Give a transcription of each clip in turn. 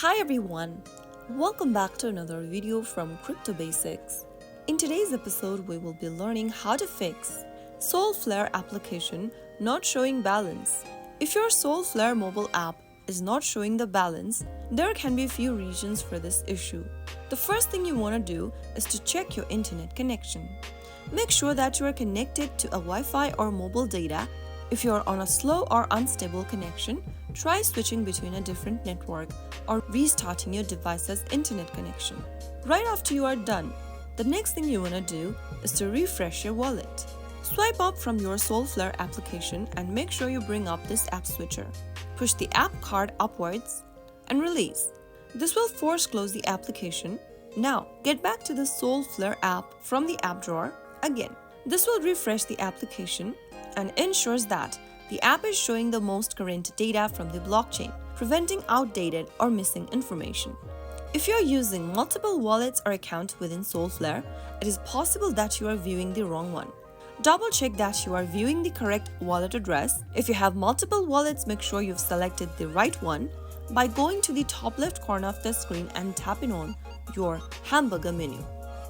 Hi everyone, welcome back to another video from Crypto Basics. In today's episode, we will be learning how to fix Solflare application not showing balance. If your Solflare mobile app is not showing the balance, there can be a few reasons for this issue. The first thing you want to do is to check your internet connection. Make sure that you are connected to a Wi-Fi or mobile data. If you are on a slow or unstable connection, try switching between a different network or restarting your device's internet connection. Right after you are done, the next thing you want to do is to refresh your wallet. Swipe up from your Solflare application and make sure you bring up this app switcher. Push the app card upwards and release. This will force close the application. Now, get back to the Solflare app from the app drawer again. This will refresh the application and ensures that the app is showing the most current data from the blockchain, preventing outdated or missing information. If you are using multiple wallets or accounts within Solflare, it is possible that you are viewing the wrong one. Double check that you are viewing the correct wallet address. If you have multiple wallets, make sure you've selected the right one by going to the top left corner of the screen and tapping on your hamburger menu.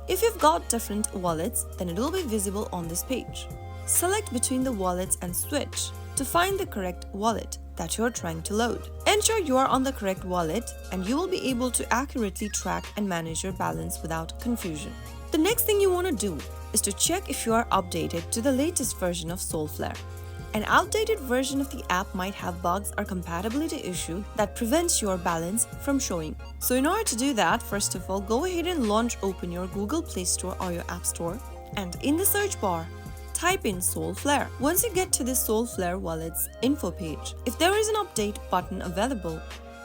If you've got different wallets, then it will be visible on this page. Select between the wallets and switch to find the correct wallet that you are trying to load. Ensure you are on the correct wallet and you will be able to accurately track and manage your balance without confusion. The next thing you want to do is to check if you are updated to the latest version of Solflare. An outdated version of the app might have bugs or compatibility issue that prevents your balance from showing. So in order to do that, first of all, go ahead and open your Google Play Store or your App Store, and in the search bar, type in Solflare. Once you get to the Solflare Wallet's info page, if there is an update button available,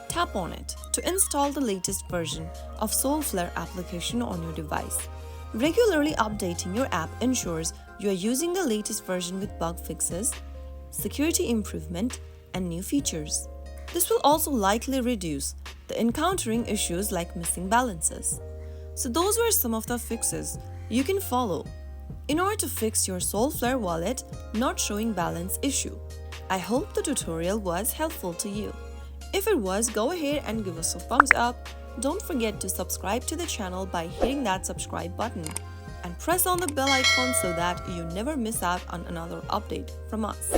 tap on it to install the latest version of Solflare application on your device. Regularly updating your app ensures you are using the latest version with bug fixes, security improvement, and new features. This will also likely reduce the encountering issues like missing balances. So those were some of the fixes you can follow in order to fix your Solflare wallet not showing balance issue. I hope the tutorial was helpful to you. If it was, go ahead and give us a thumbs up. Don't forget to subscribe to the channel by hitting that subscribe button and press on the bell icon so that you never miss out on another update from us.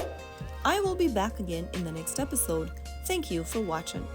I will be back again in the next episode. Thank you for watching.